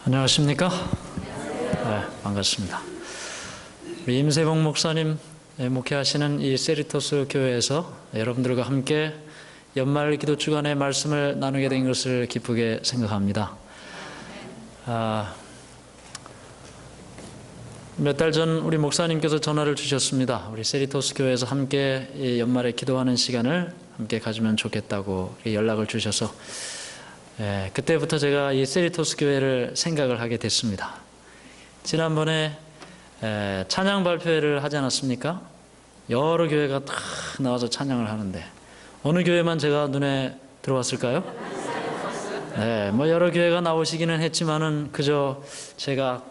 안녕하십니까? 네, 반갑습니다. 우리 임세봉 목사님 목회하시는 이 세리토스 교회에서 여러분들과 함께 연말 기도 주간의 말씀을 나누게 된 것을 기쁘게 생각합니다. 몇 달 전 우리 목사님께서 전화를 주셨습니다. 우리 세리토스 교회에서 함께 이 연말에 기도하는 시간을 함께 가지면 좋겠다고 연락을 주셔서 그때부터 제가 이 세리토스 교회를 생각을 하게 됐습니다. 지난번에 찬양 발표회를 하지 않았습니까? 여러 교회가 다 나와서 찬양을 하는데 어느 교회만 제가 눈에 들어왔을까요? 네, 뭐 여러 교회가 나오시기는 했지만은 그저 제가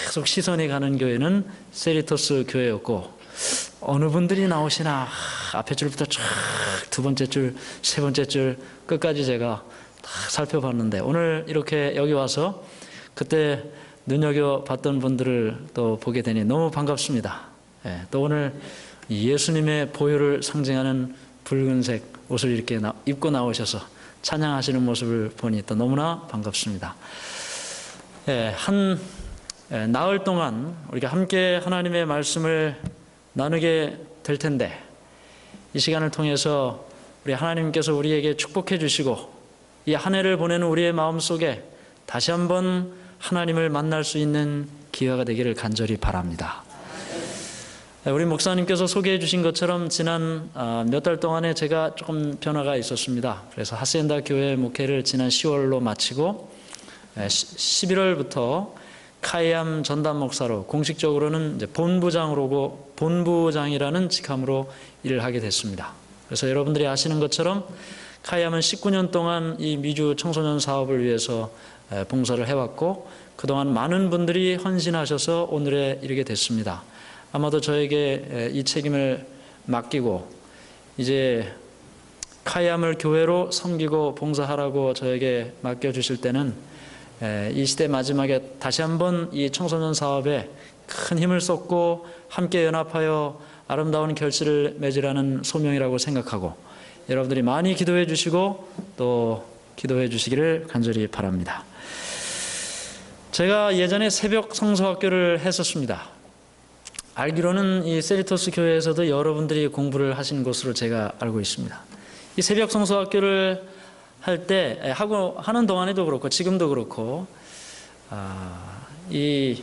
계속 시선이 가는 교회는 세리토스 교회였고, 어느 분들이 나오시나 앞에 줄부터 쫙 두 번째 줄, 세 번째 줄 끝까지 제가 다 살펴봤는데, 오늘 이렇게 여기 와서 그때 눈여겨봤던 분들을 또 보게 되니 너무 반갑습니다. 또 오늘 예수님의 보혈을 상징하는 붉은색 옷을 이렇게 입고 나오셔서 찬양하시는 모습을 보니 또 너무나 반갑습니다. 한 나흘 동안 우리가 함께 하나님의 말씀을 나누게 될 텐데, 이 시간을 통해서 우리 하나님께서 우리에게 축복해 주시고 이 한 해를 보내는 우리의 마음속에 다시 한번 하나님을 만날 수 있는 기회가 되기를 간절히 바랍니다. 우리 목사님께서 소개해 주신 것처럼 지난 몇 달 동안에 제가 조금 변화가 있었습니다. 그래서 하센다 교회 목회를 지난 10월로 마치고 11월부터 카이암 전담 목사로 공식적으로는 이제 본부장이라는 직함으로 일을 하게 됐습니다. 그래서 여러분들이 아시는 것처럼 카이암은 19년 동안 이 미주 청소년 사업을 위해서 봉사를 해왔고, 그동안 많은 분들이 헌신하셔서 오늘에 이르게 됐습니다. 아마도 저에게 이 책임을 맡기고 이제 카이암을 교회로 섬기고 봉사하라고 저에게 맡겨주실 때는 이 시대 마지막에 다시 한번 이 청소년 사업에 큰 힘을 쏟고 함께 연합하여 아름다운 결실을 맺으라는 소명이라고 생각하고, 여러분들이 많이 기도해 주시고 또 기도해 주시기를 간절히 바랍니다. 제가 예전에 새벽 성서학교를 했었습니다. 알기로는 이 세리토스 교회에서도 여러분들이 공부를 하신 것으로 제가 알고 있습니다. 이 새벽 성서학교를 할 때 하는 동안에도 그렇고 지금도 그렇고 이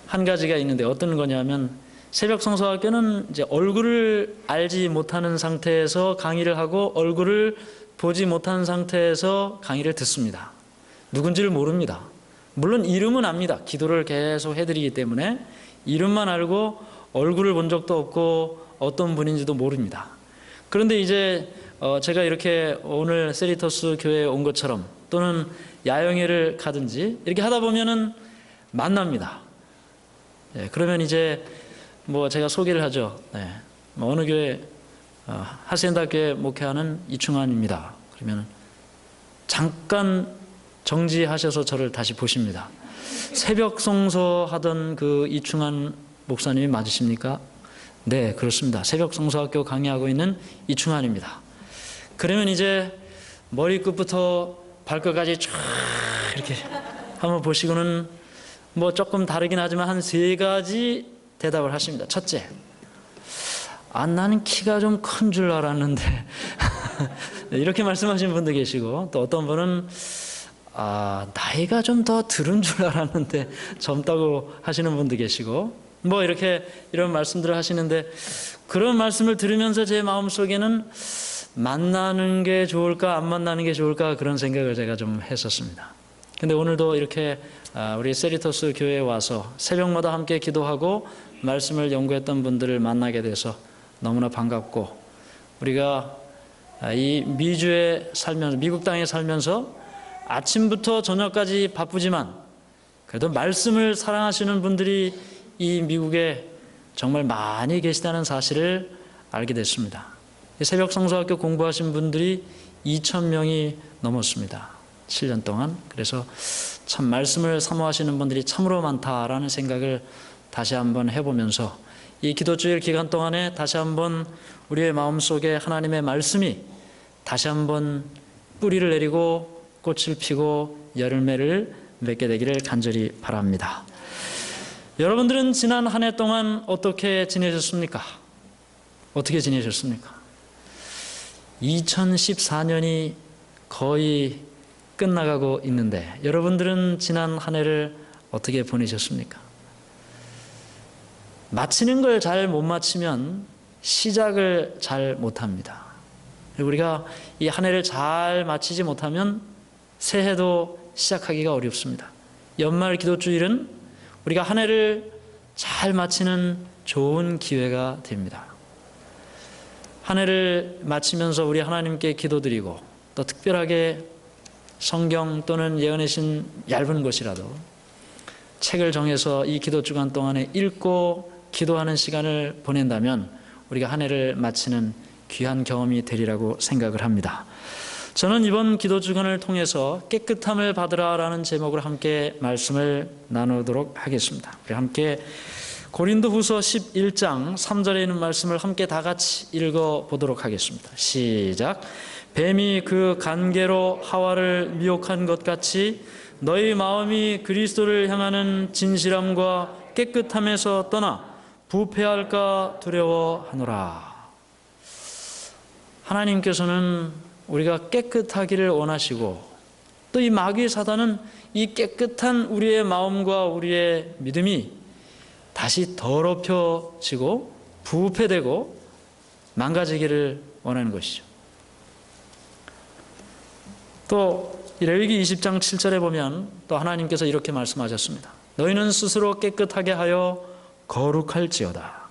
한 가지가 있는데, 어떤 거냐면 새벽 성서학교는 이제 얼굴을 알지 못하는 상태에서 강의를 하고 얼굴을 보지 못하는 상태에서 강의를 듣습니다. 누군지를 모릅니다. 물론 이름은 압니다. 기도를 계속 해드리기 때문에 이름만 알고 얼굴을 본 적도 없고 어떤 분인지도 모릅니다. 그런데 이제 제가 이렇게 오늘 세리토스 교회에 온 것처럼 또는 야영회를 가든지 이렇게 하다 보면은 만납니다. 그러면 이제 뭐 제가 소개를 하죠. 뭐 어느 교회 하센다교회 목회하는 이충환입니다. 그러면 잠깐 정지하셔서 저를 다시 보십니다. 새벽 성서하던 그 이충환 목사님이 맞으십니까? 네, 그렇습니다. 새벽 성서학교 강의하고 있는 이충환입니다. 그러면 이제 머리끝부터 발끝까지 쫙 이렇게 한번 보시고는 뭐 조금 다르긴 하지만 한 3가지 대답을 하십니다. 첫째, 나는 키가 좀 큰 줄 알았는데 이렇게 말씀하시는 분도 계시고, 또 어떤 분은 나이가 좀 더 들은 줄 알았는데 젊다고 하시는 분도 계시고, 뭐 이렇게 이런 말씀들을 하시는데, 그런 말씀을 들으면서 제 마음속에는 만나는 게 좋을까 안 만나는 게 좋을까 그런 생각을 제가 좀 했었습니다. 근데 오늘도 이렇게 우리 세리토스 교회에 와서 새벽마다 함께 기도하고 말씀을 연구했던 분들을 만나게 돼서 너무나 반갑고, 우리가 이 미주에 살면서, 미국 땅에 살면서 아침부터 저녁까지 바쁘지만 그래도 말씀을 사랑하시는 분들이 이 미국에 정말 많이 계시다는 사실을 알게 됐습니다. 새벽 성서학교 공부하신 분들이 2,000명이 넘었습니다. 7년 동안. 그래서 참 말씀을 사모하시는 분들이 참으로 많다라는 생각을 다시 한번 해보면서, 이 기도주일 기간 동안에 다시 한번 우리의 마음속에 하나님의 말씀이 다시 한번 뿌리를 내리고 꽃을 피고 열매를 맺게 되기를 간절히 바랍니다. 여러분들은 지난 한 해 동안 어떻게 지내셨습니까? 어떻게 지내셨습니까? 2014년이 거의 끝나가고 있는데 여러분들은 지난 한 해를 어떻게 보내셨습니까? 마치는 걸 잘 못 마치면 시작을 잘 못합니다. 우리가 이 한 해를 잘 마치지 못하면 새해도 시작하기가 어렵습니다. 연말 기도주일은 우리가 한 해를 잘 마치는 좋은 기회가 됩니다. 한 해를 마치면서 우리 하나님께 기도드리고, 또 특별하게 성경 또는 예언의 신 얇은 것이라도 책을 정해서 이 기도 주간 동안에 읽고 기도하는 시간을 보낸다면 우리가 한 해를 마치는 귀한 경험이 되리라고 생각을 합니다. 저는 이번 기도 주간을 통해서 깨끗함을 받으라라는 제목으로 함께 말씀을 나누도록 하겠습니다. 우리 함께 고린도후서 11장 3절에 있는 말씀을 함께 다 같이 읽어보도록 하겠습니다. 시작. 뱀이 그 간계로 하와를 미혹한 것 같이 너희 마음이 그리스도를 향하는 진실함과 깨끗함에서 떠나 부패할까 두려워하노라. 하나님께서는 우리가 깨끗하기를 원하시고, 또 이 마귀 사단은 이 깨끗한 우리의 마음과 우리의 믿음이 다시 더럽혀지고 부패되고 망가지기를 원하는 것이죠. 또 레위기 20장 7절에 보면 또 하나님께서 이렇게 말씀하셨습니다. 너희는 스스로 깨끗하게 하여 거룩할지어다.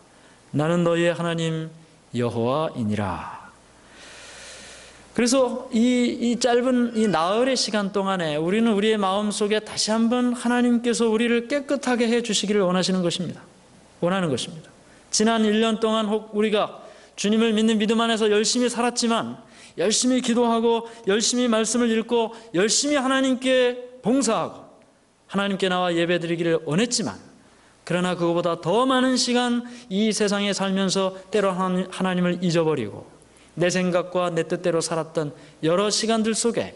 나는 너희의 하나님 여호와이니라. 그래서 이 짧은 이 나흘의 시간 동안에 우리는 우리의 마음속에 다시 한번 하나님께서 우리를 깨끗하게 해 주시기를 원하시는 것입니다. 원하는 것입니다. 지난 1년 동안 혹 우리가 주님을 믿는 믿음 안에서 열심히 살았지만, 열심히 기도하고 열심히 말씀을 읽고 열심히 하나님께 봉사하고 하나님께 나와 예배드리기를 원했지만, 그러나 그거보다 더 많은 시간 이 세상에 살면서 때로 하나님을 잊어버리고 내 생각과 내 뜻대로 살았던 여러 시간들 속에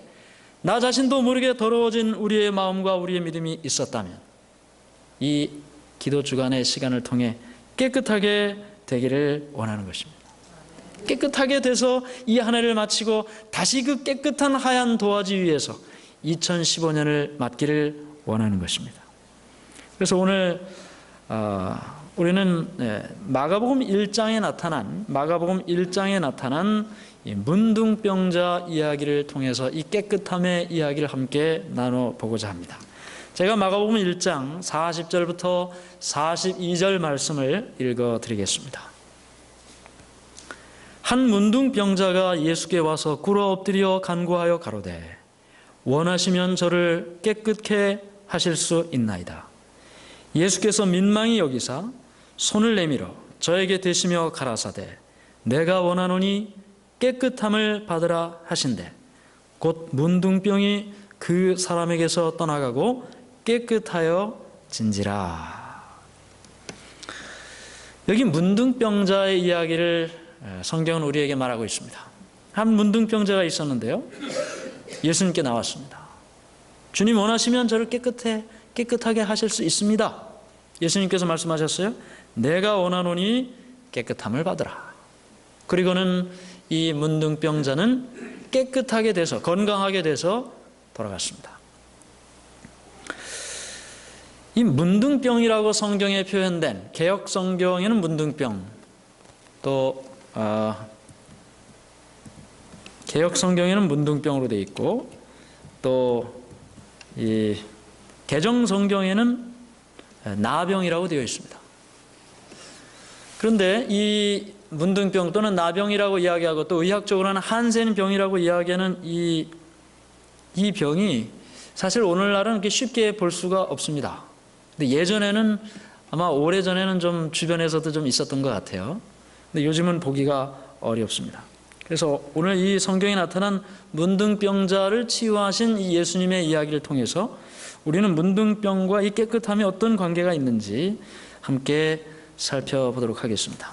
나 자신도 모르게 더러워진 우리의 마음과 우리의 믿음이 있었다면 이 기도 주간의 시간을 통해 깨끗하게 되기를 원하는 것입니다. 깨끗하게 돼서 이 한 해를 마치고 다시 그 깨끗한 하얀 도화지 위에서 2015년을 맞기를 원하는 것입니다. 그래서 오늘 우리는 마가복음 1장에 나타난 이 문둥병자 이야기를 통해서 이 깨끗함의 이야기를 함께 나눠보고자 합니다. 제가 마가복음 1장 40절부터 42절 말씀을 읽어드리겠습니다. 한 문둥병자가 예수께 와서 꿇어 엎드려 간구하여 가로되 원하시면 저를 깨끗게 하실 수 있나이다. 예수께서 민망히 여기사 손을 내밀어 저에게 대시며 가라사대 내가 원하노니 깨끗함을 받으라 하신대 곧 문둥병이 그 사람에게서 떠나가고 깨끗하여 진지라. 여기 문둥병자의 이야기를 성경은 우리에게 말하고 있습니다. 한 문둥병자가 있었는데요, 예수님께 나왔습니다. 주님 원하시면 저를 깨끗하게 하실 수 있습니다. 예수님께서 말씀하셨어요. 내가 원하노니 깨끗함을 받으라. 그리고는 이 문둥병자는 깨끗하게 돼서 건강하게 돼서 돌아갔습니다. 이 문둥병이라고 성경에 표현된 개역 성경에는 문둥병, 또 개역 성경에는 문둥병으로 되어 있고 또 이 개정 성경에는 나병이라고 되어 있습니다. 그런데 이 문둥병 또는 나병이라고 이야기하고 또 의학적으로는 한센병이라고 이야기하는 이 병이 사실 오늘날은 그렇게 쉽게 볼 수가 없습니다. 근데 예전에는 아마 오래전에는 좀 주변에서도 좀 있었던 것 같아요. 근데 요즘은 보기가 어렵습니다. 그래서 오늘 이 성경에 나타난 문둥병자를 치유하신 이 예수님의 이야기를 통해서 우리는 문둥병과 이 깨끗함이 어떤 관계가 있는지 함께 살펴보도록 하겠습니다.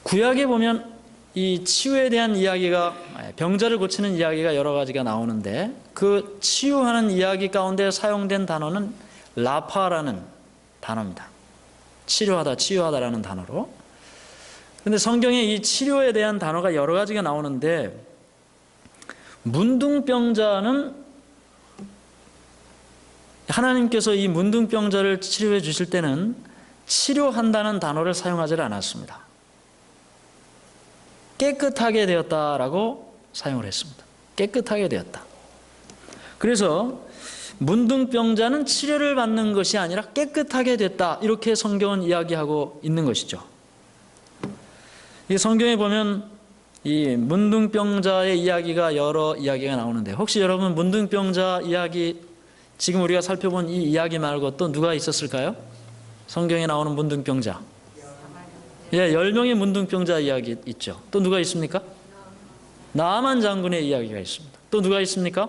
구약에 보면 이 치유에 대한 이야기가, 병자를 고치는 이야기가 여러 가지가 나오는데 그 치유하는 이야기 가운데 사용된 단어는 라파라는 단어입니다. 치료하다, 치유하다라는 단어로. 그런데 성경에 이 치료에 대한 단어가 여러 가지가 나오는데 문둥병자는 하나님께서 이 문둥병자를 치료해 주실 때는 치료한다는 단어를 사용하지 않았습니다. 깨끗하게 되었다라고 사용을 했습니다. 깨끗하게 되었다. 그래서 문둥병자는 치료를 받는 것이 아니라 깨끗하게 됐다, 이렇게 성경은 이야기하고 있는 것이죠. 이 성경에 보면 이 문둥병자의 이야기가 여러 이야기가 나오는데 혹시 여러분 문둥병자 이야기, 지금 우리가 살펴본 이 이야기 말고 또 누가 있었을까요? 성경에 나오는 문둥병자. 예, 10명의 문둥병자 이야기 있죠. 또 누가 있습니까? 나아만 장군의 이야기가 있습니다. 또 누가 있습니까?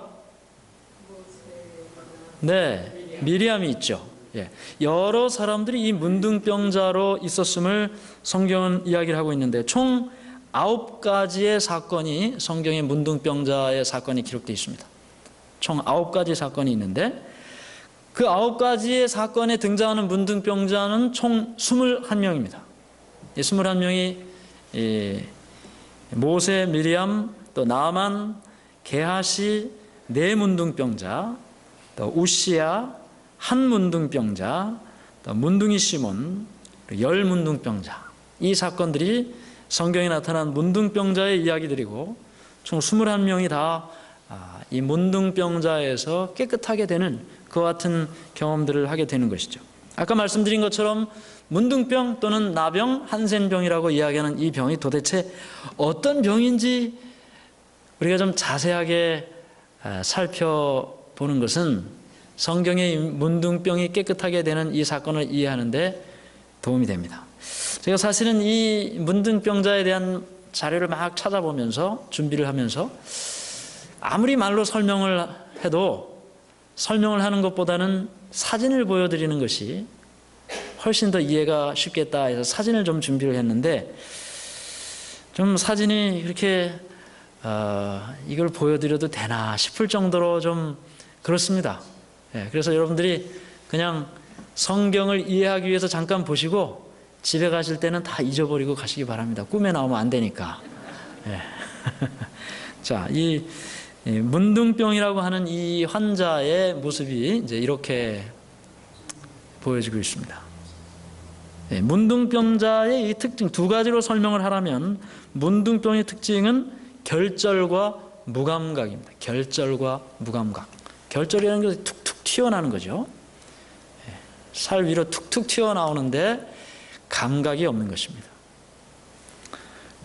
네, 미리암이 있죠. 예, 여러 사람들이 이 문둥병자로 있었음을 성경은 이야기를 하고 있는데 총 9가지의 사건이 성경에 문둥병자의 사건이 기록되어 있습니다. 총 9가지 사건이 있는데 그 9가지의 사건에 등장하는 문둥병자는 총 21명입니다. 이 21명이 모세, 미리암, 또 나아만, 게하시, 4문둥병자, 또 우시야, 1문둥병자, 또 문둥이 시몬, 10문둥병자. 이 사건들이 성경에 나타난 문둥병자의 이야기들이고 총 21명이 다 이 문둥병자에서 깨끗하게 되는 그와 같은 경험들을 하게 되는 것이죠. 아까 말씀드린 것처럼 문둥병 또는 나병, 한센병이라고 이야기하는 이 병이 도대체 어떤 병인지 우리가 좀 자세하게 살펴보는 것은 성경의 문둥병이 깨끗하게 되는 이 사건을 이해하는 데 도움이 됩니다. 제가 사실은 이 문둥병자에 대한 자료를 막 찾아보면서 준비를 하면서 아무리 말로 설명을 해도 설명을 하는 것보다는 사진을 보여드리는 것이 훨씬 더 이해가 쉽겠다 해서 사진을 좀 준비를 했는데 좀 사진이 그렇게 이걸 보여드려도 되나 싶을 정도로 좀 그렇습니다. 예, 그래서 여러분들이 그냥 성경을 이해하기 위해서 잠깐 보시고 집에 가실 때는 다 잊어버리고 가시기 바랍니다. 꿈에 나오면 안 되니까. 예. 자, 이 문둥병이라고 하는 이 환자의 모습이 이제 이렇게 보여지고 있습니다. 예, 문둥병자의 이 특징 2가지로 설명을 하라면 문둥병의 특징은 결절과 무감각입니다. 결절과 무감각. 결절이라는 것이 툭툭 튀어나오는 거죠. 예, 살 위로 툭툭 튀어나오는데 감각이 없는 것입니다.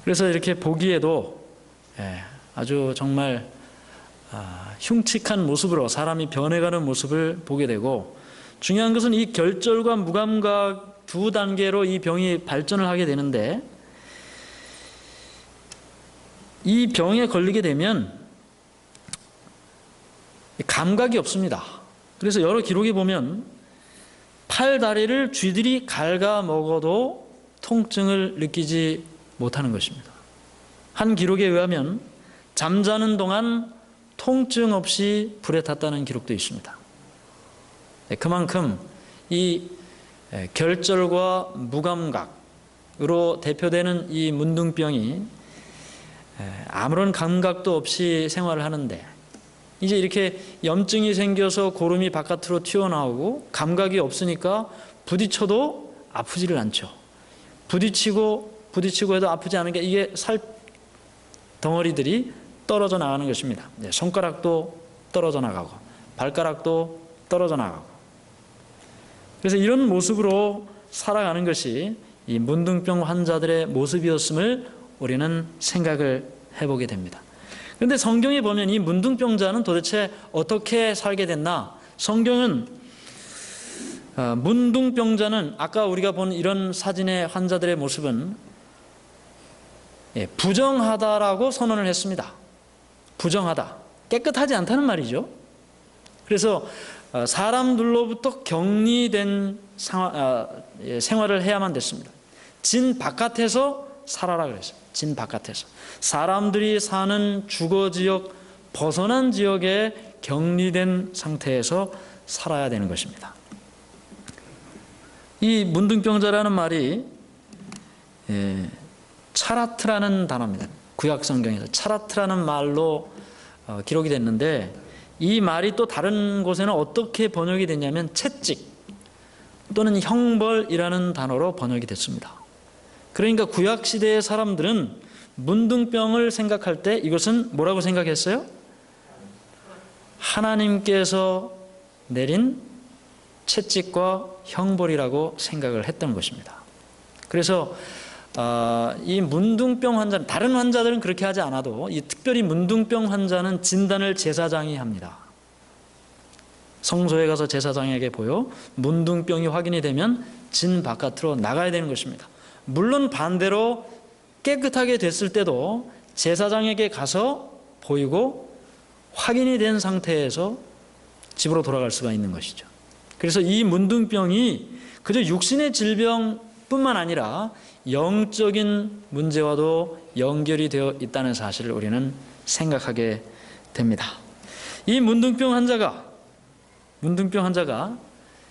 그래서 이렇게 보기에도 아주 정말 흉측한 모습으로 사람이 변해가는 모습을 보게 되고, 중요한 것은 이 결절과 무감각 두 단계로 이 병이 발전을 하게 되는데, 이 병에 걸리게 되면 감각이 없습니다. 그래서 여러 기록에 보면 팔, 다리를 쥐들이 갉아 먹어도 통증을 느끼지 못하는 것입니다. 한 기록에 의하면 잠자는 동안 통증 없이 불에 탔다는 기록도 있습니다. 그만큼 이 결절과 무감각으로 대표되는 이 문둥병이 아무런 감각도 없이 생활을 하는데, 이제 이렇게 염증이 생겨서 고름이 바깥으로 튀어나오고 감각이 없으니까 부딪혀도 아프지를 않죠. 부딪히고 해도 아프지 않은 게 이게 살 덩어리들이 떨어져 나가는 것입니다. 손가락도 떨어져 나가고 발가락도 떨어져 나가고, 그래서 이런 모습으로 살아가는 것이 이 문둥병 환자들의 모습이었음을 우리는 생각을 해보게 됩니다. 그런데 성경에 보면 이 문둥병자는 도대체 어떻게 살게 됐나? 성경은 문둥병자는 아까 우리가 본 이런 사진의 환자들의 모습은 부정하다라고 선언을 했습니다. 부정하다, 깨끗하지 않다는 말이죠. 그래서 사람들로부터 격리된 생활을 해야만 됐습니다. 진 바깥에서 살아라 그랬어요. 진 바깥에서. 사람들이 사는 주거지역 벗어난 지역에 격리된 상태에서 살아야 되는 것입니다. 이 문둥병자라는 말이 차라트라는 단어입니다. 구약 성경에서 차라트라는 말로 기록이 됐는데, 이 말이 또 다른 곳에는 어떻게 번역이 됐냐면 채찍 또는 형벌이라는 단어로 번역이 됐습니다. 그러니까 구약 시대의 사람들은 문둥병을 생각할 때 이것은 뭐라고 생각했어요? 하나님께서 내린 채찍과 형벌이라고 생각을 했던 것입니다. 그래서 이 문둥병 환자는, 다른 환자들은 그렇게 하지 않아도 이 특별히 문둥병 환자는 진단을 제사장이 합니다. 성소에 가서 제사장에게 보여 문둥병이 확인이 되면 진 바깥으로 나가야 되는 것입니다. 물론 반대로 깨끗하게 됐을 때도 제사장에게 가서 보이고 확인이 된 상태에서 집으로 돌아갈 수가 있는 것이죠. 그래서 이 문둥병이 그저 육신의 질병뿐만 아니라 영적인 문제와도 연결이 되어 있다는 사실을 우리는 생각하게 됩니다. 이 문둥병 환자가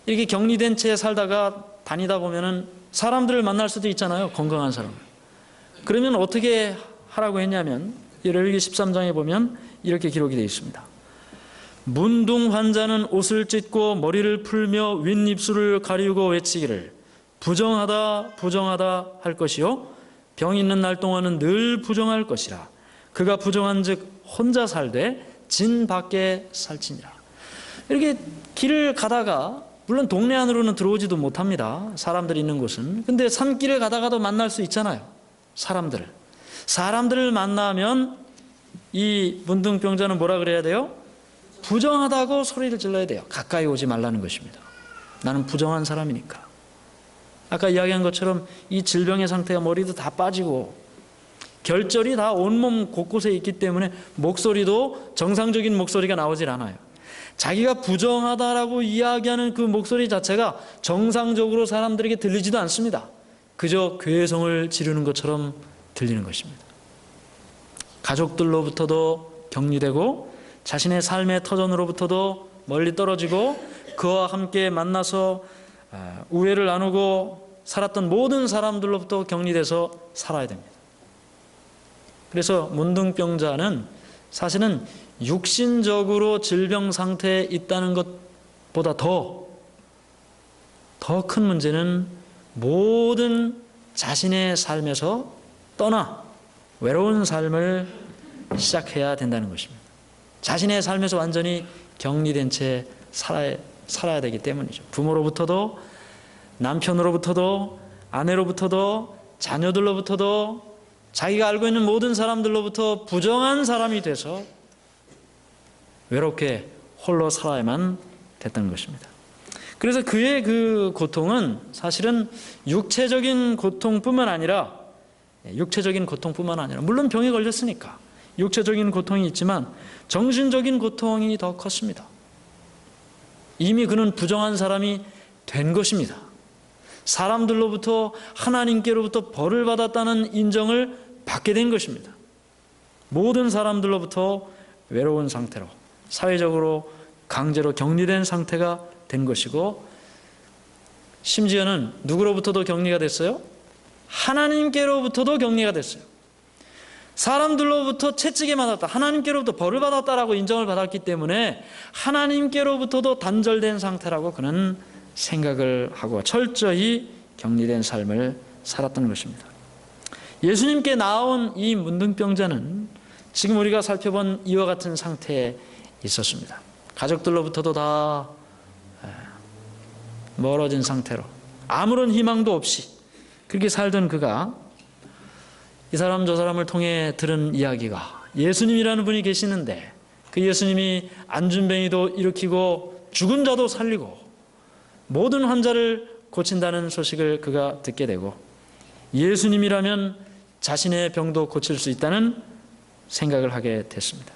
이렇게 격리된 채 살다가 다니다 보면은 사람들을 만날 수도 있잖아요. 건강한 사람. 그러면 어떻게 하라고 했냐면 레위기 13장에 보면 이렇게 기록이 되어 있습니다. 문둥 환자는 옷을 찢고 머리를 풀며 윗입술을 가리우고 외치기를 부정하다 부정하다 할 것이요 병이 있는 날 동안은 늘 부정할 것이라. 그가 부정한즉 혼자 살되 진 밖에 살지니라. 이렇게 길을 가다가, 물론 동네 안으로는 들어오지도 못합니다. 사람들이 있는 곳은. 근데 산길을 가다가도 만날 수 있잖아요. 사람들을 만나면 이 문둥병자는 뭐라 그래야 돼요? 부정하다고 소리를 질러야 돼요. 가까이 오지 말라는 것입니다. 나는 부정한 사람이니까. 아까 이야기한 것처럼 이 질병의 상태가 머리도 다 빠지고 결절이 다 온몸 곳곳에 있기 때문에 목소리도 정상적인 목소리가 나오질 않아요. 자기가 부정하다라고 이야기하는 그 목소리 자체가 정상적으로 사람들에게 들리지도 않습니다. 그저 괴성을 지르는 것처럼 들리는 것입니다. 가족들로부터도 격리되고 자신의 삶의 터전으로부터도 멀리 떨어지고 그와 함께 만나서 우애를 나누고 살았던 모든 사람들로부터 격리돼서 살아야 됩니다. 그래서 문둥병자는 사실은 육신적으로 질병 상태에 있다는 것보다 더 큰 문제는 모든 자신의 삶에서 떠나 외로운 삶을 시작해야 된다는 것입니다. 자신의 삶에서 완전히 격리된 채 살아야 되기 때문이죠. 부모로부터도, 남편으로부터도, 아내로부터도, 자녀들로부터도, 자기가 알고 있는 모든 사람들로부터 부정한 사람이 돼서 외롭게 홀로 살아야만 됐던 것입니다. 그래서 그의 그 고통은 사실은 육체적인 고통뿐만 아니라 물론 병에 걸렸으니까 육체적인 고통이 있지만 정신적인 고통이 더 컸습니다. 이미 그는 부정한 사람이 된 것입니다. 사람들로부터 하나님께로부터 벌을 받았다는 인정을 받게 된 것입니다. 모든 사람들로부터 외로운 상태로 사회적으로 강제로 격리된 상태가 된 것이고 심지어는 누구로부터도 격리가 됐어요? 하나님께로부터도 격리가 됐어요. 사람들로부터 채찍에 맞았다, 하나님께로부터 벌을 받았다라고 인정을 받았기 때문에 하나님께로부터도 단절된 상태라고 그는 생각을 하고 철저히 격리된 삶을 살았던 것입니다. 예수님께 나온 이 문둥병자는 지금 우리가 살펴본 이와 같은 상태에 있었습니다. 가족들로부터도 다 멀어진 상태로 아무런 희망도 없이 그렇게 살던 그가 이 사람 저 사람을 통해 들은 이야기가 예수님이라는 분이 계시는데 그 예수님이 안준뱅이도 일으키고 죽은 자도 살리고 모든 환자를 고친다는 소식을 그가 듣게 되고 예수님이라면 자신의 병도 고칠 수 있다는 생각을 하게 됐습니다.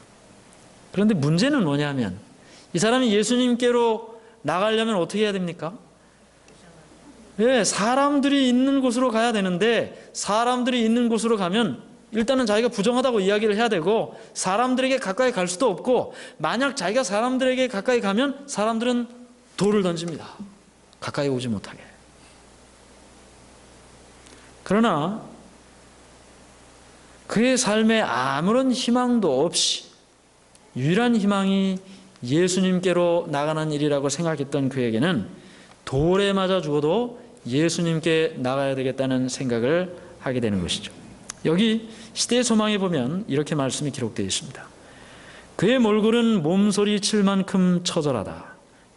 그런데 문제는 뭐냐면 이 사람이 예수님께로 나가려면 어떻게 해야 됩니까? 사람들이 있는 곳으로 가야 되는데 사람들이 있는 곳으로 가면 일단은 자기가 부정하다고 이야기를 해야 되고 사람들에게 가까이 갈 수도 없고 만약 자기가 사람들에게 가까이 가면 사람들은 돌을 던집니다. 가까이 오지 못하게. 그러나 그의 삶에 아무런 희망도 없이 유일한 희망이 예수님께로 나가는 일이라고 생각했던 그에게는 돌에 맞아 죽어도 예수님께 나가야 되겠다는 생각을 하게 되는 것이죠. 여기 시대의 소망에 보면 이렇게 말씀이 기록되어 있습니다. 그의 몰골은 몸소리 칠 만큼 처절하다.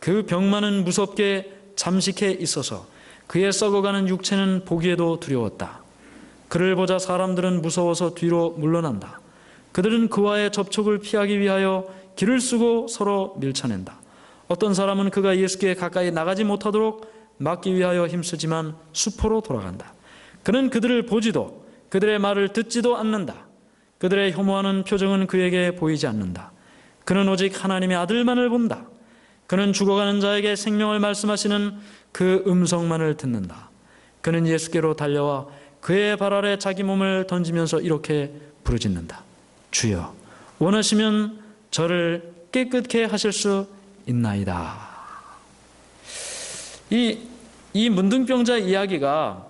그 병만은 무섭게 잠식해 있어서 그의 썩어가는 육체는 보기에도 두려웠다. 그를 보자 사람들은 무서워서 뒤로 물러난다. 그들은 그와의 접촉을 피하기 위하여 길을 쓰고 서로 밀쳐낸다. 어떤 사람은 그가 예수께 가까이 나가지 못하도록 막기 위하여 힘쓰지만 수포로 돌아간다. 그는 그들을 보지도 그들의 말을 듣지도 않는다. 그들의 혐오하는 표정은 그에게 보이지 않는다. 그는 오직 하나님의 아들만을 본다. 그는 죽어가는 자에게 생명을 말씀하시는 그 음성만을 듣는다. 그는 예수께로 달려와 그의 발 아래 자기 몸을 던지면서 이렇게 부르짖는다. 주여, 원하시면 저를 깨끗게 하실 수 있나이다. 이 문둥병자 이야기가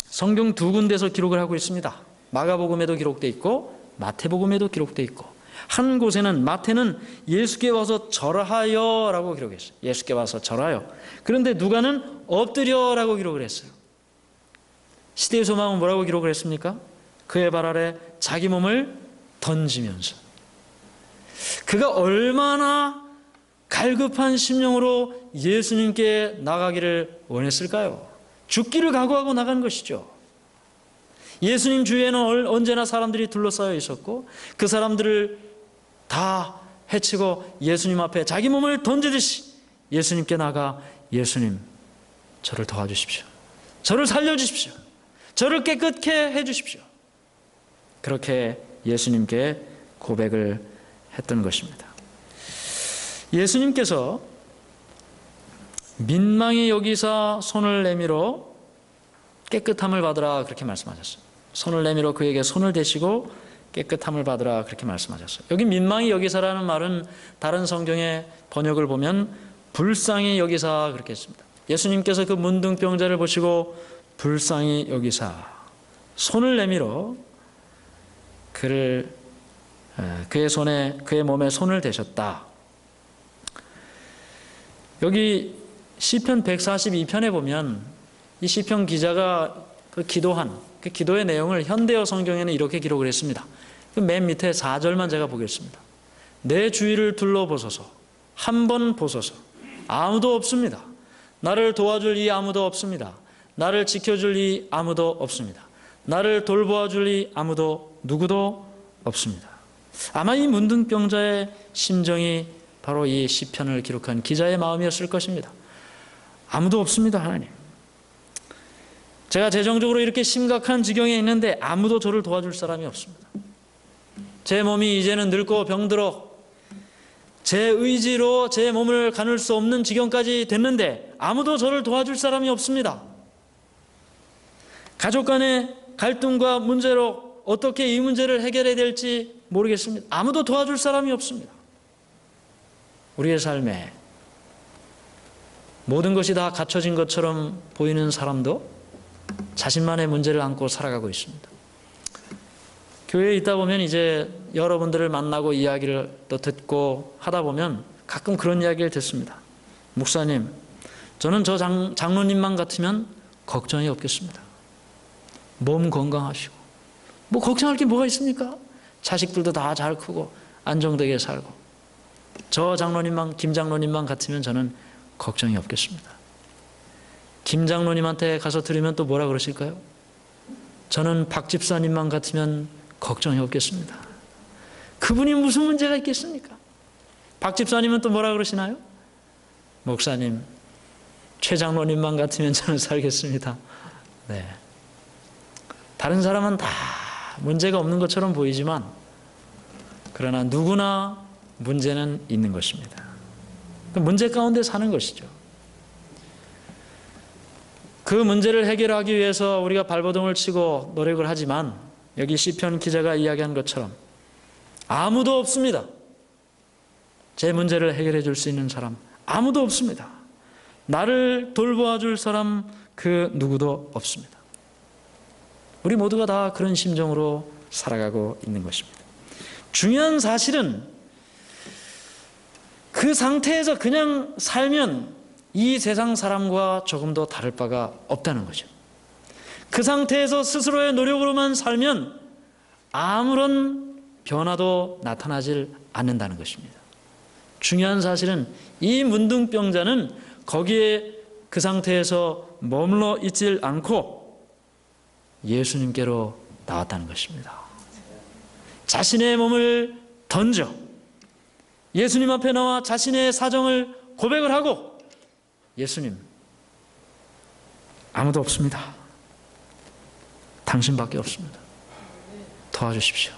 성경 두 군데서 기록을 하고 있습니다. 마가복음에도 기록되어 있고 마태복음에도 기록되어 있고 한 곳에는 마태는 예수께 와서 절하여 라고 기록했어요. 예수께 와서 절하여. 그런데 누가는 엎드려 라고 기록을 했어요. 시대의 소망은 뭐라고 기록을 했습니까? 그의 발 아래 자기 몸을 던지면서 그가 얼마나 갈급한 심령으로 예수님께 나가기를 원했을까요? 죽기를 각오하고 나간 것이죠. 예수님 주위에는 언제나 사람들이 둘러싸여 있었고 그 사람들을 다 해치고 예수님 앞에 자기 몸을 던지듯이 예수님께 나가 예수님, 저를 도와주십시오. 저를 살려주십시오. 저를 깨끗게 해주십시오. 그렇게 예수님께 고백을 했던 것입니다. 예수님께서 민망히 여기사 손을 내밀어 깨끗함을 받으라 그렇게 말씀하셨어요. 손을 내밀어 그에게 손을 대시고 깨끗함을 받으라 그렇게 말씀하셨어요. 여기 민망히 여기사라는 말은 다른 성경의 번역을 보면 불쌍히 여기사 그렇게 했습니다. 예수님께서 그 문둥병자를 보시고 불쌍히 여기사 손을 내밀어 그의 몸에 손을 대셨다. 여기 시편 142편에 보면 이 시편 기자가 그 기도한 그 기도의 내용을 현대어 성경에는 이렇게 기록을 했습니다. 맨 밑에 4절만 제가 보겠습니다. 내 주위를 둘러보소서. 한 번 보소서. 아무도 없습니다. 나를 도와줄 이 아무도 없습니다. 나를 지켜줄 이 아무도 없습니다. 나를 돌보아줄 이 아무도 누구도 없습니다. 아마 이 문둥병자의 심정이 바로 이 시편을 기록한 기자의 마음이었을 것입니다. 아무도 없습니다, 하나님. 제가 재정적으로 이렇게 심각한 지경에 있는데 아무도 저를 도와줄 사람이 없습니다. 제 몸이 이제는 늙고 병들어 제 의지로 제 몸을 가눌 수 없는 지경까지 됐는데 아무도 저를 도와줄 사람이 없습니다. 가족 간의 갈등과 문제로 어떻게 이 문제를 해결해야 될지 모르겠습니다. 아무도 도와줄 사람이 없습니다. 우리의 삶에 모든 것이 다 갖춰진 것처럼 보이는 사람도 자신만의 문제를 안고 살아가고 있습니다. 교회에 있다 보면 이제 여러분들을 만나고 이야기를 또 듣고 하다 보면 가끔 그런 이야기를 듣습니다. 목사님, 저는 저 장로님만 같으면 걱정이 없겠습니다. 몸 건강하시고 뭐 걱정할 게 뭐가 있습니까? 자식들도 다 잘 크고 안정되게 살고 저 장로님만, 김 장로님만 같으면 저는 걱정이 없겠습니다. 김 장로님한테 가서 들으면 또 뭐라 그러실까요? 저는 박 집사님만 같으면 걱정이 없겠습니다. 그분이 무슨 문제가 있겠습니까? 박 집사님은 또 뭐라 그러시나요? 목사님, 최 장로님만 같으면 저는 살겠습니다. 네. 다른 사람은 다 문제가 없는 것처럼 보이지만 그러나 누구나 문제는 있는 것입니다. 문제 가운데 사는 것이죠. 그 문제를 해결하기 위해서 우리가 발버둥을 치고 노력을 하지만 여기 시편 기자가 이야기한 것처럼 아무도 없습니다. 제 문제를 해결해 줄 수 있는 사람 아무도 없습니다. 나를 돌보아 줄 사람 그 누구도 없습니다. 우리 모두가 다 그런 심정으로 살아가고 있는 것입니다. 중요한 사실은 그 상태에서 그냥 살면 이 세상 사람과 조금도 다를 바가 없다는 거죠. 그 상태에서 스스로의 노력으로만 살면 아무런 변화도 나타나질 않는다는 것입니다. 중요한 사실은 이 문둥병자는 거기에 그 상태에서 머물러 있질 않고 예수님께로 나왔다는 것입니다. 자신의 몸을 던져 예수님 앞에 나와 자신의 사정을 고백을 하고 예수님, 아무도 없습니다. 당신밖에 없습니다. 도와주십시오.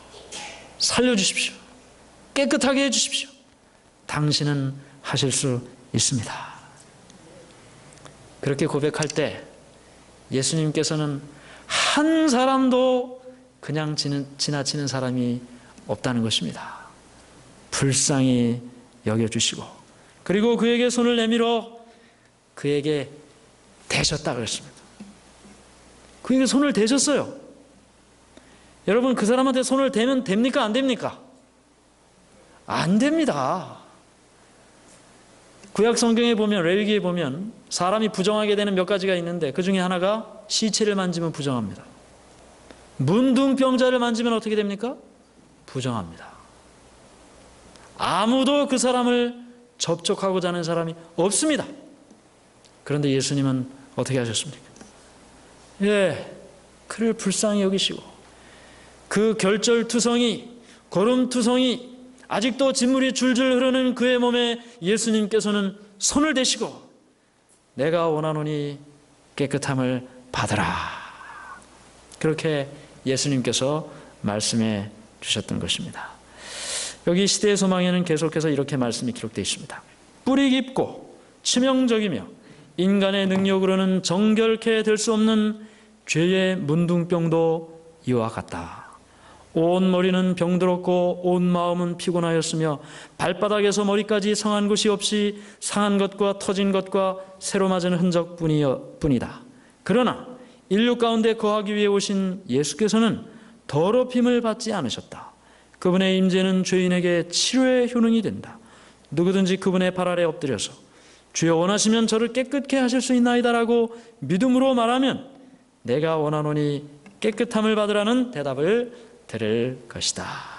살려주십시오. 깨끗하게 해주십시오. 당신은 하실 수 있습니다. 그렇게 고백할 때 예수님께서는 한 사람도 그냥 지나치는 사람이 없다는 것입니다. 불쌍히 여겨주시고 그리고 그에게 손을 내밀어 그에게 대셨다 그랬습니다. 그에게 손을 대셨어요. 여러분, 그 사람한테 손을 대면 됩니까? 안 됩니까? 안 됩니다. 구약 성경에 보면, 레위기에 보면 사람이 부정하게 되는 몇 가지가 있는데 그 중에 하나가 시체를 만지면 부정합니다. 문둥병자를 만지면 어떻게 됩니까? 부정합니다. 아무도 그 사람을 접촉하고자 하는 사람이 없습니다. 그런데 예수님은 어떻게 하셨습니까? 그를 불쌍히 여기시고 그 결절투성이, 고름투성이 아직도 진물이 줄줄 흐르는 그의 몸에 예수님께서는 손을 대시고 내가 원하노니 깨끗함을 받으라. 그렇게 예수님께서 말씀해 주셨던 것입니다. 여기 시대의 소망에는 계속해서 이렇게 말씀이 기록되어 있습니다. 뿌리 깊고 치명적이며 인간의 능력으로는 정결케 될 수 없는 죄의 문둥병도 이와 같다. 온 머리는 병들었고 온 마음은 피곤하였으며 발바닥에서 머리까지 상한 곳이 없이 상한 것과 터진 것과 새로 맞은 흔적뿐이다. 그러나 인류 가운데 거하기 위해 오신 예수께서는 더럽힘을 받지 않으셨다. 그분의 임재는 죄인에게 치료의 효능이 된다. 누구든지 그분의 발 아래 엎드려서 주여 원하시면 저를 깨끗게 하실 수 있나이다라고 믿음으로 말하면 내가 원하노니 깨끗함을 받으라는 대답을 들을 것이다.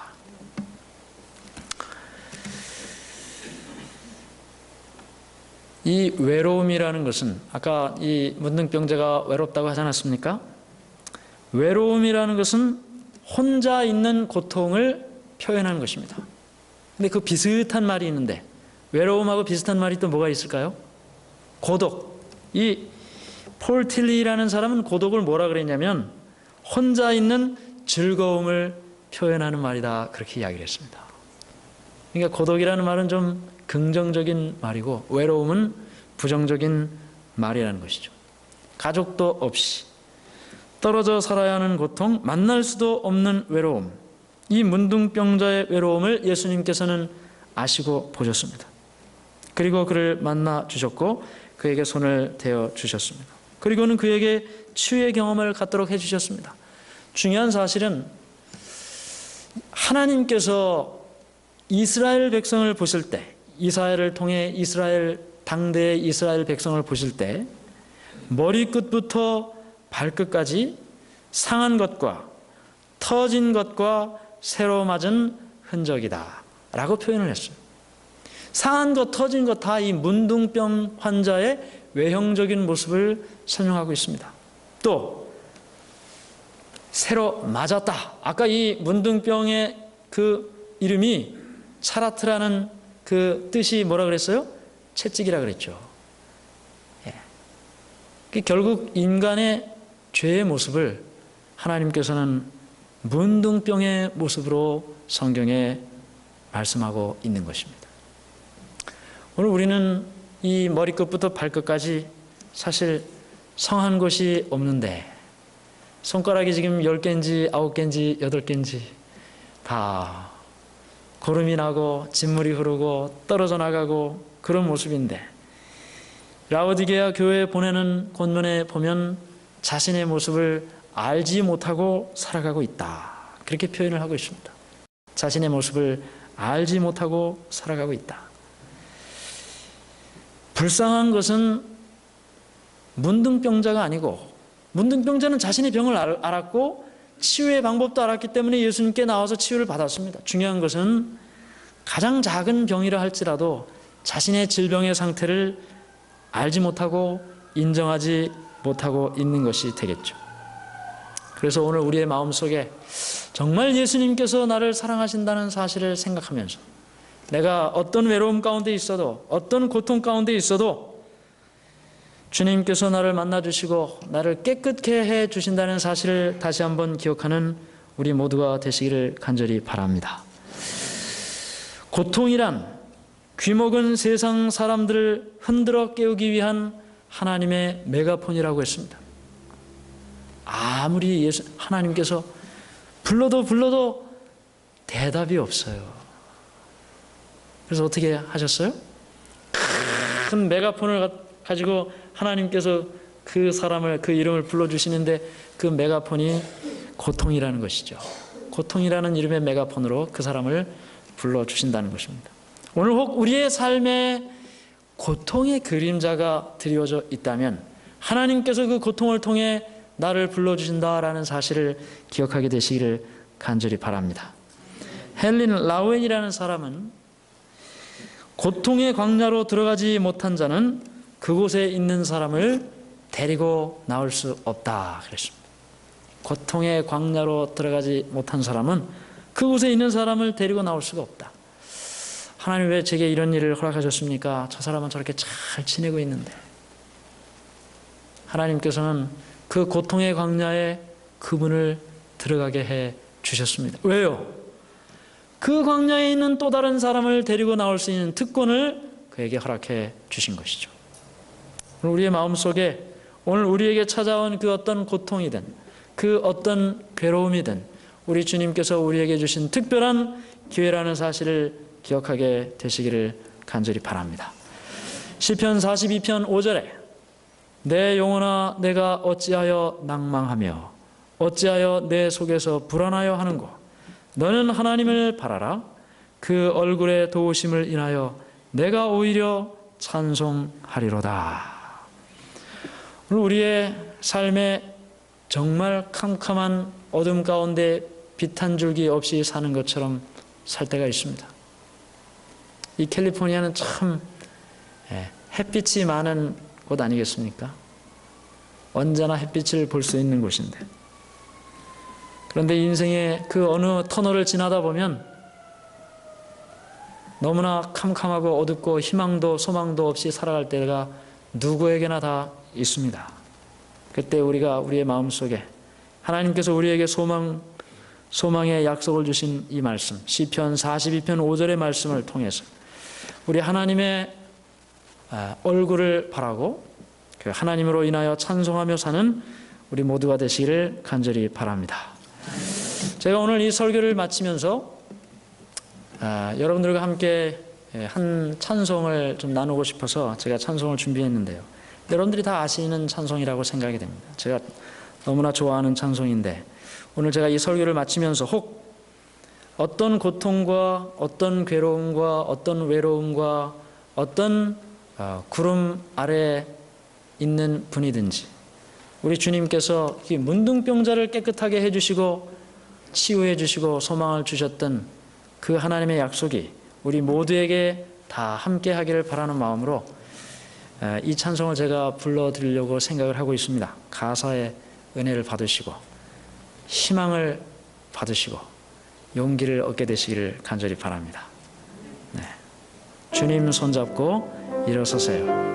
이 외로움이라는 것은 아까 이 문둥병자가 외롭다고 하지 않았습니까? 외로움이라는 것은 혼자 있는 고통을 표현하는 것입니다. 근데 그 비슷한 말이 있는데 외로움하고 비슷한 말이 또 뭐가 있을까요? 고독. 이 폴 틸리라는 사람은 고독을 뭐라 그랬냐면 혼자 있는 즐거움을 표현하는 말이다, 그렇게 이야기를 했습니다. 그러니까 고독이라는 말은 좀 긍정적인 말이고 외로움은 부정적인 말이라는 것이죠. 가족도 없이 떨어져 살아야 하는 고통, 만날 수도 없는 외로움, 이 문둥병자의 외로움을 예수님께서는 아시고 보셨습니다. 그리고 그를 만나 주셨고 그에게 손을 대어 주셨습니다. 그리고는 그에게 치유의 경험을 갖도록 해주셨습니다. 중요한 사실은 하나님께서 이스라엘 백성을 보실 때, 이사야를 통해 이스라엘 당대의 이스라엘 백성을 보실 때 머리끝부터 발끝까지 상한 것과 터진 것과 새로 맞은 흔적이다 라고 표현을 했어요. 상한 것, 터진 것 다 이 문둥병 환자의 외형적인 모습을 설명하고 있습니다. 또 새로 맞았다. 아까 이 문둥병의 그 이름이 차라트라는 그 뜻이 뭐라 그랬어요? 채찍이라 그랬죠. 예. 결국 인간의 죄의 모습을 하나님께서는 문둥병의 모습으로 성경에 말씀하고 있는 것입니다. 오늘 우리는 이 머리끝부터 발끝까지 사실 성한 곳이 없는데 손가락이 지금 10개인지 9개인지 8개인지 다 고름이 나고 진물이 흐르고 떨어져 나가고 그런 모습인데 라오디게아 교회에 보내는 권면에 보면 자신의 모습을 알지 못하고 살아가고 있다, 그렇게 표현을 하고 있습니다. 자신의 모습을 알지 못하고 살아가고 있다. 불쌍한 것은 문둥병자가 아니고, 문둥병자는 자신의 병을 알았고 치유의 방법도 알았기 때문에 예수님께 나와서 치유를 받았습니다. 중요한 것은 가장 작은 병이라 할지라도 자신의 질병의 상태를 알지 못하고 인정하지 못하고 있는 것이 되겠죠. 그래서 오늘 우리의 마음속에 정말 예수님께서 나를 사랑하신다는 사실을 생각하면서 내가 어떤 외로움 가운데 있어도 어떤 고통 가운데 있어도 주님께서 나를 만나주시고 나를 깨끗게 해주신다는 사실을 다시 한번 기억하는 우리 모두가 되시기를 간절히 바랍니다. 고통이란 귀먹은 세상 사람들을 흔들어 깨우기 위한 하나님의 메가폰이라고 했습니다. 아무리 하나님께서 불러도 대답이 없어요. 그래서 어떻게 하셨어요? 큰 메가폰을 가지고 하나님께서 그 사람을, 그 이름을 불러주시는데 그 메가폰이 고통이라는 것이죠. 고통이라는 이름의 메가폰으로 그 사람을 불러주신다는 것입니다. 오늘 혹 우리의 삶에 고통의 그림자가 드리워져 있다면 하나님께서 그 고통을 통해 나를 불러주신다라는 사실을 기억하게 되시기를 간절히 바랍니다. 헬린 라우엔이라는 사람은 고통의 광야로 들어가지 못한 자는 그곳에 있는 사람을 데리고 나올 수 없다 그랬습니다. 고통의 광야로 들어가지 못한 사람은 그곳에 있는 사람을 데리고 나올 수가 없다. 하나님 왜 제게 이런 일을 허락하셨습니까? 저 사람은 저렇게 잘 지내고 있는데. 하나님께서는 그 고통의 광야에 그분을 들어가게 해 주셨습니다. 왜요? 그 광야에 있는 또 다른 사람을 데리고 나올 수 있는 특권을 그에게 허락해 주신 것이죠. 우리의 마음속에 오늘 우리에게 찾아온 그 어떤 고통이든 그 어떤 괴로움이든 우리 주님께서 우리에게 주신 특별한 기회라는 사실을 기억하게 되시기를 간절히 바랍니다. 시편 42편 5절에 내 영혼아 내가 어찌하여 낭망하며 어찌하여 내 속에서 불안하여 하는고 너는 하나님을 바라라. 그 얼굴의 도우심을 인하여 내가 오히려 찬송하리로다. 오늘 우리의 삶에 정말 캄캄한 어둠 가운데 빛 한 줄기 없이 사는 것처럼 살 때가 있습니다. 이 캘리포니아는 참 햇빛이 많은 곳 아니겠습니까? 언제나 햇빛을 볼 수 있는 곳인데, 그런데 인생의 그 어느 터널을 지나다 보면 너무나 캄캄하고 어둡고 희망도 소망도 없이 살아갈 때가 누구에게나 다 있습니다. 그때 우리가 우리의 마음속에 하나님께서 우리에게 소망의 약속을 주신 이 말씀, 시편 42편 5절의 말씀을 통해서 우리 하나님의 얼굴을 바라고 그 하나님으로 인하여 찬송하며 사는 우리 모두가 되시기를 간절히 바랍니다. 제가 오늘 이 설교를 마치면서 여러분들과 함께 한 찬송을 좀 나누고 싶어서 제가 찬송을 준비했는데요. 여러분들이 다 아시는 찬송이라고 생각이 됩니다. 제가 너무나 좋아하는 찬송인데 오늘 제가 이 설교를 마치면서 혹 어떤 고통과 어떤 괴로움과 어떤 외로움과 어떤 구름 아래에 있는 분이든지 우리 주님께서 이 문둥병자를 깨끗하게 해주시고 치유해 주시고 소망을 주셨던 그 하나님의 약속이 우리 모두에게 다 함께 하기를 바라는 마음으로 이 찬송을 제가 불러드리려고 생각을 하고 있습니다. 가사의 은혜를 받으시고 희망을 받으시고 용기를 얻게 되시기를 간절히 바랍니다. 네. 주님 손잡고 일어서세요.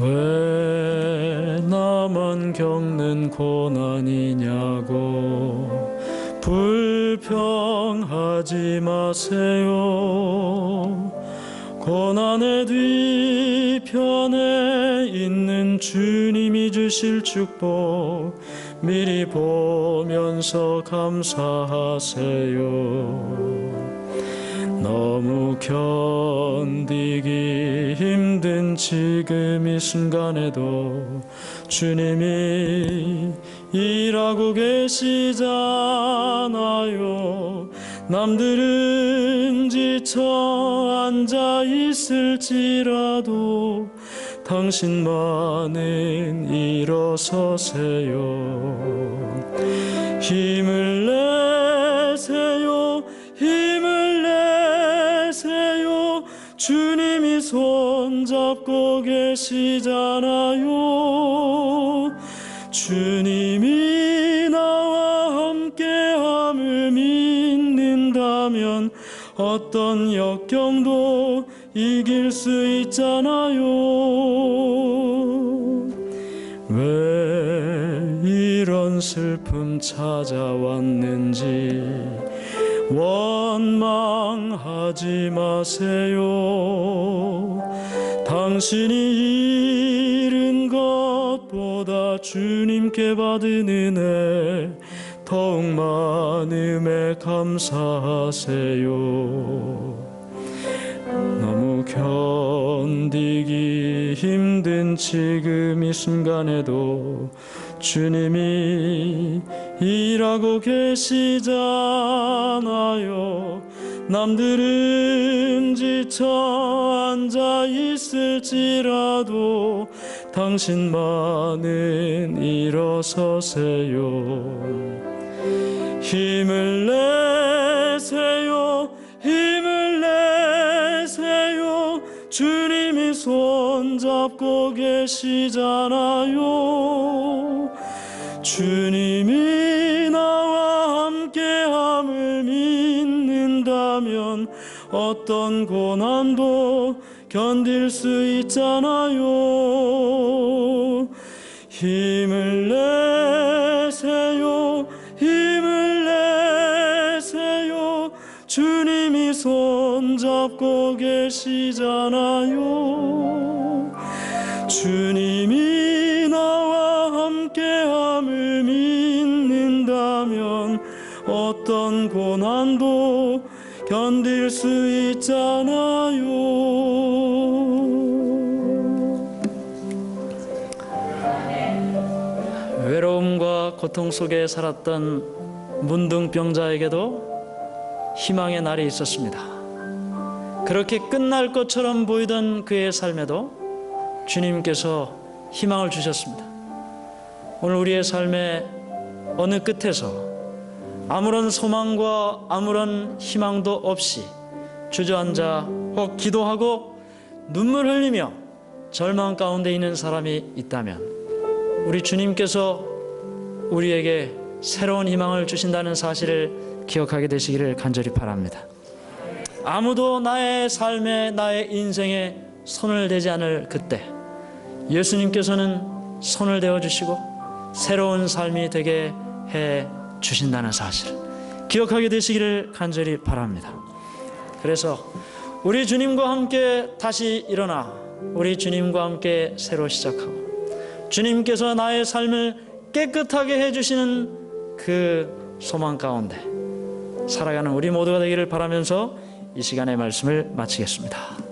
왜 나만 겪는 고난이냐고 불평하지 마세요. 고난의 뒤편에 있는 주님이 주실 축복 미리 보면서 감사하세요. 너무 견디기 힘든 지금 이 순간에도 주님이 일하고 계시잖아요. 남들은 지쳐 앉아 있을지라도 당신만은 일어서세요. 힘을 내세요. 힘을 내세요. 주님이 손잡고 계시잖아요. 주님이 나와 함께함을 믿는다면 어떤 역경도 이길 수 있잖아요. 왜 이런 슬픔 찾아왔는지 원망하지 마세요. 당신이 잃은 것보다 주님께 받은 은혜 더욱 많음에 감사하세요. 너무 견디기 힘든 지금 이 순간에도 주님이 일하고 계시잖아요. 남들은 지쳐 앉아 있을지라도 당신만은 일어서세요. 힘을 내세요. 힘을 내세요. 주님이 손잡고 계시잖아요. 주님이 나와 함께함을 믿는다면 어떤 고난도 견딜 수 있잖아요. 힘을 내세요. 힘을 내세요. 주님이 손잡고 계시잖아요. 주님이 나와 함께함을 믿는다면 어떤 고난도 견딜 수 있잖아요. 외로움과 고통 속에 살았던 문둥병자에게도 희망의 날이 있었습니다. 그렇게 끝날 것처럼 보이던 그의 삶에도 주님께서 희망을 주셨습니다. 오늘 우리의 삶의 어느 끝에서 아무런 소망과 아무런 희망도 없이 주저앉아 혹 기도하고 눈물 흘리며 절망 가운데 있는 사람이 있다면 우리 주님께서 우리에게 새로운 희망을 주신다는 사실을 기억하게 되시기를 간절히 바랍니다. 아무도 나의 삶에, 나의 인생에 손을 대지 않을 그때 예수님께서는 손을 대어주시고 새로운 삶이 되게 해 주신다는 사실 기억하게 되시기를 간절히 바랍니다. 그래서 우리 주님과 함께 다시 일어나 우리 주님과 함께 새로 시작하고 주님께서 나의 삶을 깨끗하게 해주시는 그 소망 가운데 살아가는 우리 모두가 되기를 바라면서 이 시간의 말씀을 마치겠습니다.